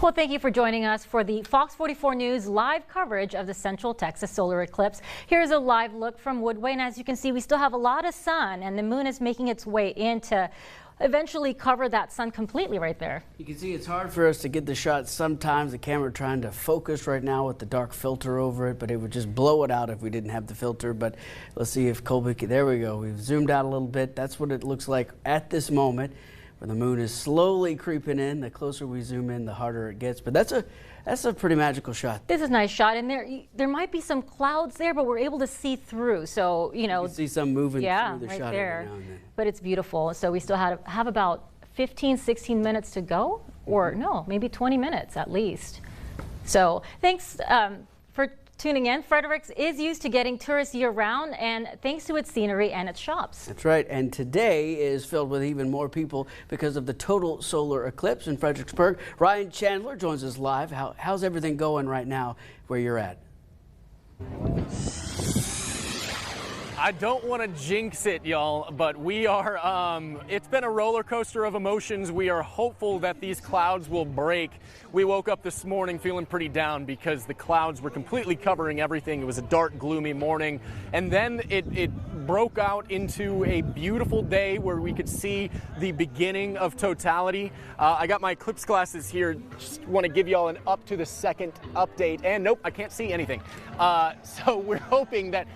Well, thank you for joining us for the Fox 44 News live coverage of the Central Texas solar eclipse. Here's a live look from Woodway, and as you can see, we still have a lot of sun, and the moon is making its way in to eventually cover that sun completely right there. You can see it's hard for us to get the shot. Sometimes the camera trying to focus right now with the dark filter over it, but it would just blow it out if we didn't have the filter. But let's see if Colby can. There we go. We've zoomed out a little bit. That's what it looks like at this moment, where the moon is slowly creeping in. The closer we zoom in, the harder it gets. But that's a pretty magical shot. This is a nice shot, and there might be some clouds there, but we're able to see through. So you know, you can see some moving through the right shot there. every now and then. But it's beautiful. So we still have about 15, 16 minutes to go, or no, maybe 20 minutes at least. So thanks for tuning in. Fredericks is used to getting tourists year-round, and thanks to its scenery and its shops. That's right, and today is filled with even more people because of the total solar eclipse in Fredericksburg. Ryan Chandler joins us live. How's everything going right now where you're at? I don't want to jinx it, y'all, but we are, it's been a roller coaster of emotions. We are hopeful that these clouds will break. We woke up this morning feeling pretty down because the clouds were completely covering everything. It was a dark, gloomy morning. And then it broke out into a beautiful day where we could see the beginning of totality. I got my eclipse glasses here. Just want to give y'all an up to the second update. And nope, I can't see anything. So we're hoping that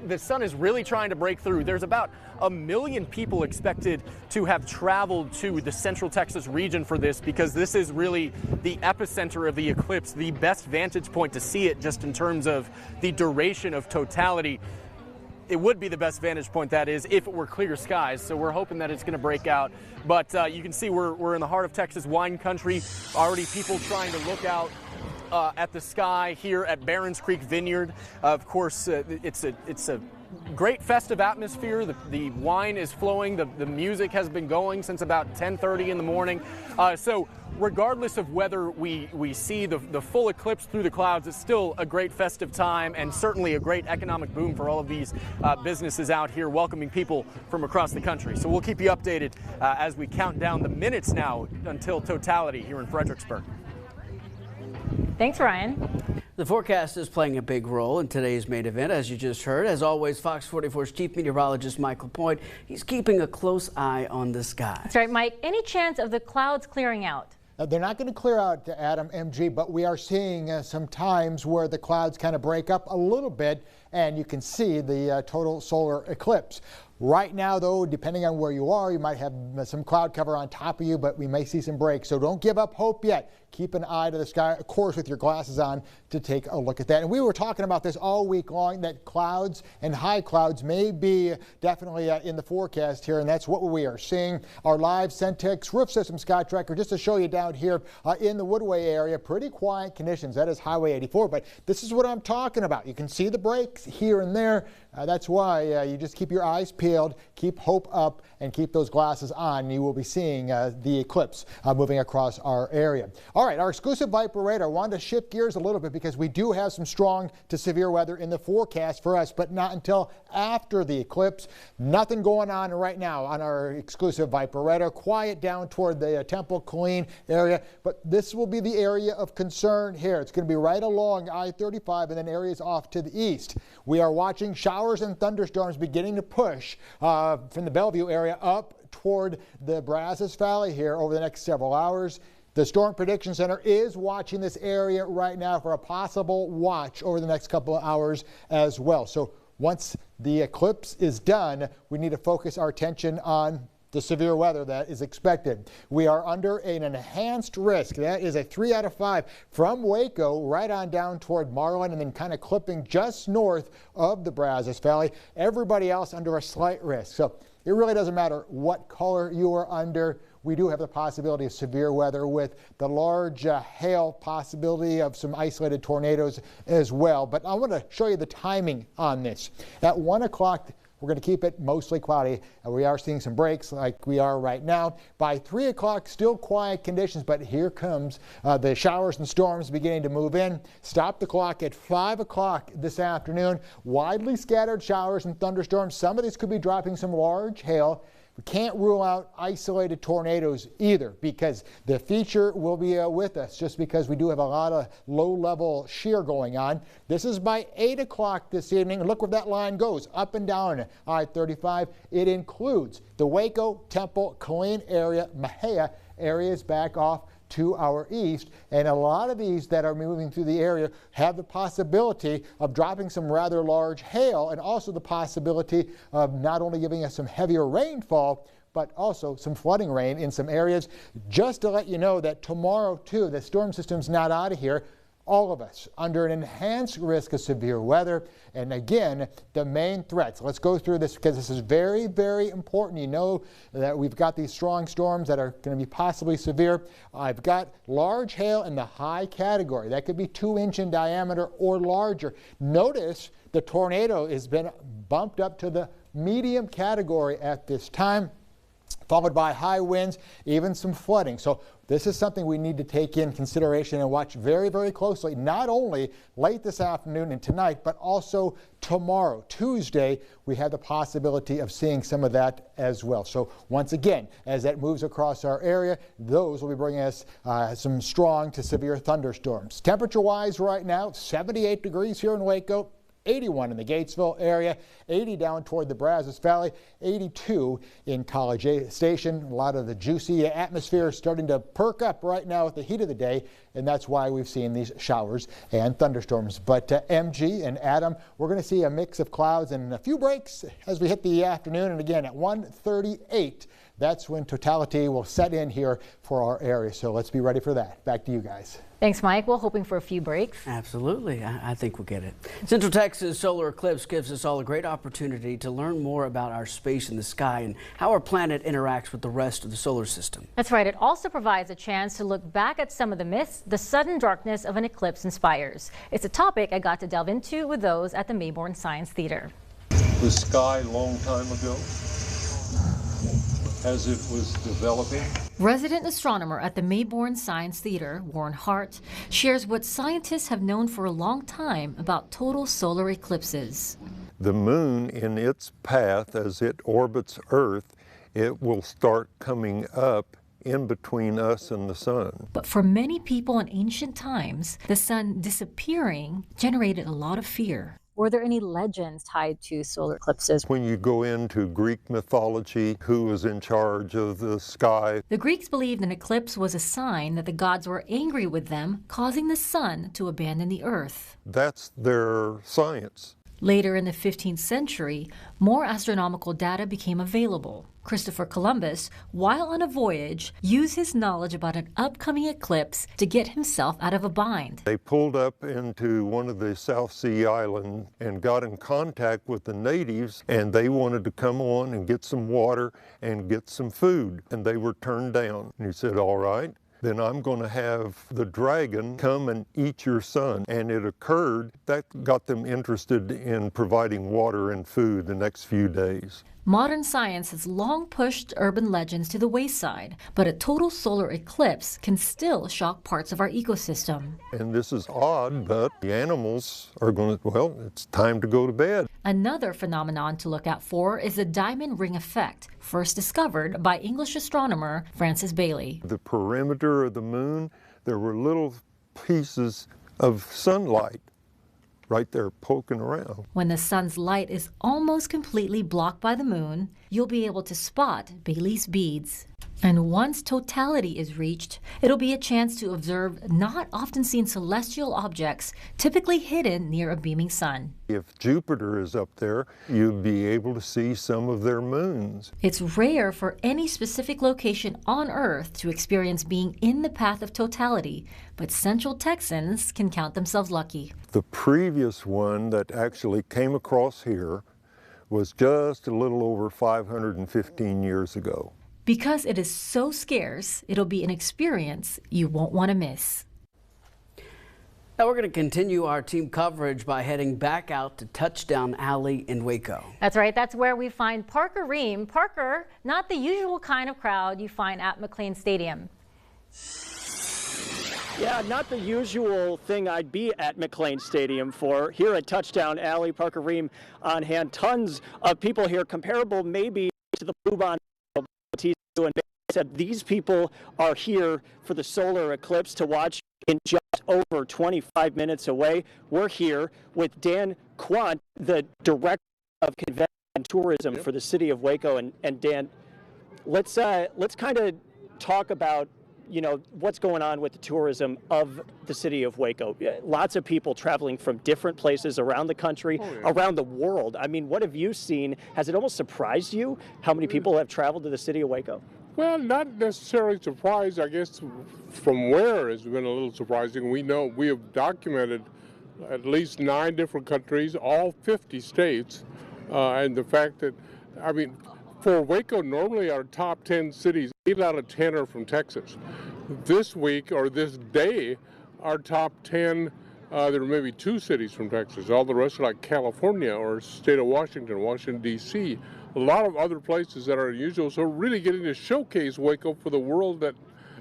the sun is really trying to break through. There's about 1 million people expected to have traveled to the Central Texas region for this, because this is really the epicenter of the eclipse, the best vantage point to see it just in terms of the duration of totality. It would be the best vantage point, that is, if it were clear skies. So we're hoping that it's going to break out. But you can see we're in the heart of Texas wine country. Already people trying to look out at the sky here at Barons Creek Vineyard. Of course, it's a great festive atmosphere. The wine is flowing. The music has been going since about 10:30 in the morning. So regardless of whether we see the full eclipse through the clouds, it's still a great festive time and certainly a great economic boom for all of these businesses out here welcoming people from across the country. So we'll keep you updated as we count down the minutes now until totality here in Fredericksburg. Thanks, Ryan. The forecast is playing a big role in today's main event, as you just heard. As always, Fox 44's chief meteorologist Michael Point, he's keeping a close eye on the sky. That's right, Mike. Any chance of the clouds clearing out? They're not going to clear out, Adam, MG, but we are seeing some times where the clouds kind of break up a little bit, and you can see the total solar eclipse. Right now, though, depending on where you are, you might have some cloud cover on top of you, but we may see some breaks. So don't give up hope yet. Keep an eye to the sky, of course, with your glasses on to take a look at that. And we were talking about this all week long, that clouds and high clouds may be definitely in the forecast here, and that's what we are seeing. Our live Centex roof system sky tracker, just to show you down here in the Woodway area, pretty quiet conditions. That is Highway 84, but this is what I'm talking about. You can see the breaks here and there. That's why you just keep your eyes peeled, keep hope up, and keep those glasses on. You will be seeing the eclipse moving across our area. All right, our exclusive Viper radar. Wanted to shift gears a little bit because we do have some strong to severe weather in the forecast for us, but not until after the eclipse. Nothing going on right now on our exclusive Viper radar. Quiet down toward the Temple-Killeen area, but this will be the area of concern here. It's going to be right along I-35 and then areas off to the east. We are watching showers and thunderstorms beginning to push from the Bellevue area up toward the Brazos Valley here over the next several hours. The Storm Prediction Center is watching this area right now for a possible watch over the next couple of hours as well. So once the eclipse is done, we need to focus our attention on the severe weather that is expected. We are under an enhanced risk. That is a 3 out of 5 from Waco right on down toward Marlin and then kind of clipping just north of the Brazos Valley. Everybody else under a slight risk. So it really doesn't matter what color you are under. We do have the possibility of severe weather with the large hail possibility of some isolated tornadoes as well. But I want to show you the timing on this. At 1 o'clock, we're going to keep it mostly cloudy. We are seeing some breaks like we are right now. By 3 o'clock, still quiet conditions, but here comes the showers and storms beginning to move in. Stop the clock at 5 o'clock this afternoon. Widely scattered showers and thunderstorms. Some of these could be dropping some large hail. We can't rule out isolated tornadoes either, because the feature will be with us, just because we do have a lot of low-level shear going on. This is by 8 o'clock this evening, and look where that line goes, up and down I-35. It includes the Waco, Temple, Killeen area, Mexia areas back off to our east, and a lot of these that are moving through the area have the possibility of dropping some rather large hail, and also the possibility of not only giving us some heavier rainfall, but also some flooding rain in some areas. Just to let you know that tomorrow too, the storm system's not out of here. All of us under an enhanced risk of severe weather. And again, the main threats. Let's go through this, because this is very, very important. You know that we've got these strong storms that are going to be possibly severe. I've got large hail in the high category. That could be 2-inch in diameter or larger. Notice the tornado has been bumped up to the medium category at this time, followed by high winds, even some flooding. So this is something we need to take in consideration and watch very, very closely, not only late this afternoon and tonight, but also tomorrow, Tuesday. We have the possibility of seeing some of that as well. So once again, as that moves across our area, those will be bringing us some strong to severe thunderstorms. Temperature-wise right now, 78 degrees here in Waco, 81 in the Gatesville area, 80 down toward the Brazos Valley, 82 in College Station. A lot of the juicy atmosphere is starting to perk up right now with the heat of the day, and that's why we've seen these showers and thunderstorms. But MG and Adam, we're going to see a mix of clouds and a few breaks as we hit the afternoon, and again at 1:38. That's when totality will set in here for our area. So let's be ready for that. Back to you guys. Thanks, Mike. We're hoping for a few breaks. Absolutely. I think we'll get it. Central Texas solar eclipse gives us all a great opportunity to learn more about our space in the sky and how our planet interacts with the rest of the solar system. That's right. It also provides a chance to look back at some of the myths the sudden darkness of an eclipse inspires. It's a topic I got to delve into with those at the Mayborn Science Theater. The sky a long time ago, as it was developing. Resident astronomer at the Mayborn Science Theater, Warren Hart, shares what scientists have known for a long time about total solar eclipses. The moon, in its path as it orbits Earth, it will start coming up in between us and the sun. But for many people in ancient times, the sun disappearing generated a lot of fear. Were there any legends tied to solar eclipses? When you go into Greek mythology, who was in charge of the sky? The Greeks believed an eclipse was a sign that the gods were angry with them, causing the sun to abandon the earth. That's their science. Later in the 15th century, more astronomical data became available. Christopher Columbus, while on a voyage, used his knowledge about an upcoming eclipse to get himself out of a bind. They pulled up into one of the South Sea islands and got in contact with the natives, and they wanted to come on and get some water and get some food, and they were turned down. And he said, all right, then I'm going to have the dragon come and eat your son. And it occurred. That got them interested in providing water and food the next few days. Modern science has long pushed urban legends to the wayside, but a total solar eclipse can still shock parts of our ecosystem. And this is odd, but the animals are going to, well, it's time to go to bed. Another phenomenon to look out for is the diamond ring effect, first discovered by English astronomer Francis Bailey. The perimeter of the moon, there were little pieces of sunlight right there poking around. When the sun's light is almost completely blocked by the moon, you'll be able to spot Bailey's beads. And once totality is reached, it'll be a chance to observe not often seen celestial objects typically hidden near a beaming sun. If Jupiter is up there, you'd be able to see some of their moons. It's rare for any specific location on Earth to experience being in the path of totality, but Central Texans can count themselves lucky. The previous one that actually came across here was just a little over 515 years ago. Because it is so scarce, it'll be an experience you won't want to miss. Now we're going to continue our team coverage by heading back out to Touchdown Alley in Waco. That's right. That's where we find Parker Ream. Parker, not the usual kind of crowd you find at McLean Stadium. Yeah, not the usual thing I'd be at McLean Stadium for. Here at Touchdown Alley, Parker Ream on hand. Tons of people here, comparable maybe to the Blue Bond teased you and said these people are here for the solar eclipse to watch in just over 25 minutes away. We're here with Dan Quant, the Director of Convention and Tourism for the City of Waco. And Dan, let's kind of talk about, you know, what's going on with the tourism of the City of Waco. Lots of people traveling from different places around the country, around the world. I mean, what have you seen? Has it almost surprised you how many people have traveled to the City of Waco? Well, not necessarily surprised. I guess from where has been a little surprising. We know we have documented at least 9 different countries, all 50 states, and the fact that, I mean, for Waco, normally our top 10 cities, 8 out of 10 are from Texas. This week or this day, our top 10, there are maybe 2 cities from Texas. All the rest are like California or state of Washington, Washington, D.C., a lot of other places that are unusual. So really getting to showcase Waco for the world that,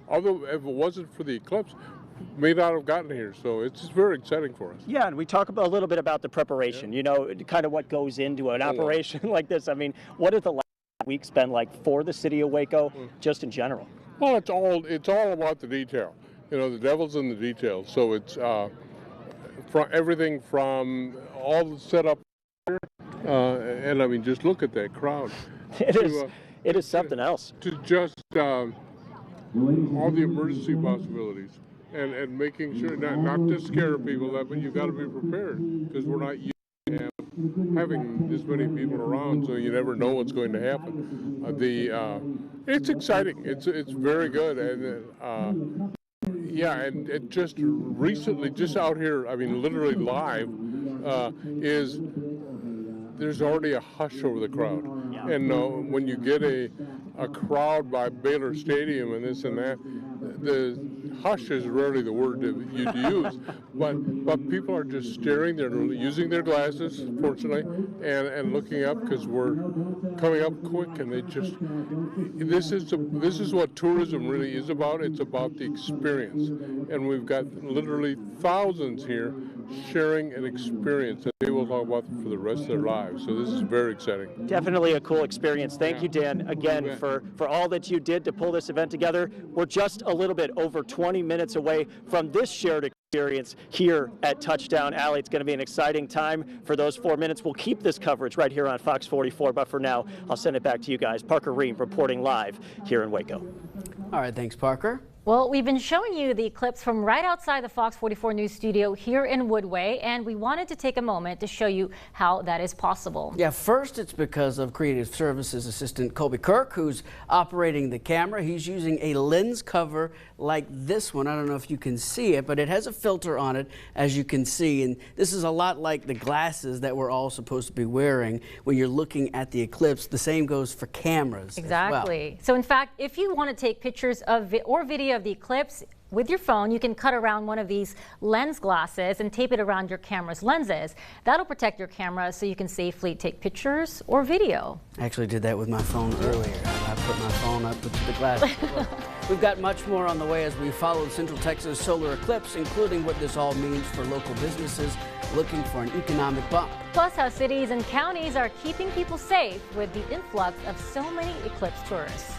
although if it wasn't for the eclipse, may not have gotten here. So it's just very exciting for us. Yeah, and we talk about a little bit about the preparation, you know, kind of what goes into an operation like this. I mean, what have the last weeks been like for the City of Waco, just in general? Well, it's all about the detail. You know, the devil's in the details. So it's from everything from all the setup here, and I mean, just look at that crowd. It is something else. To just all the emergency possibilities and making sure not to scare people, but you've got to be prepared because we're not used to having this many people around, so you never know what's going to happen. It's exciting. It's very good, and yeah, and it just recently, just out here, I mean, literally live, there's already a hush over the crowd, and when you get a crowd by Baylor Stadium and this and that, the hush is rarely the word that you'd use, but people are just staring. They're using their glasses, fortunately, and looking up because we're coming up quick. And they just this is what tourism really is about. It's about the experience, and we've got literally thousands here sharing an experience that they will talk about for the rest of their lives. So this is very exciting. Definitely a cool experience. Thank you, Dan, again for all that you did to pull this event together. We're just a little bit over 20 minutes away from this shared experience here at Touchdown Alley. It's going to be an exciting time for those 4 minutes. We'll keep this coverage right here on Fox 44, but for now, I'll send it back to you guys. Parker Ream reporting live here in Waco. All right, thanks, Parker. Well, we've been showing you the eclipse from right outside the Fox 44 News studio here in Woodway, and we wanted to take a moment to show you how that is possible. Yeah, first it's because of Creative Services assistant Colby Kirk, who's operating the camera. He's using a lens cover like this one. I don't know if you can see it, but it has a filter on it, as you can see, and this is a lot like the glasses that we're all supposed to be wearing when you're looking at the eclipse. The same goes for cameras. Exactly. As well. So in fact, if you want to take pictures of or video of the eclipse with your phone, you can cut around one of these lens glasses and tape it around your camera's lenses. That'll protect your camera so you can safely take pictures or video. I actually did that with my phone earlier. I put my phone up to the glasses. We've got much more on the way as we follow Central Texas solar eclipse, including what this all means for local businesses looking for an economic bump. Plus how cities and counties are keeping people safe with the influx of so many eclipse tourists.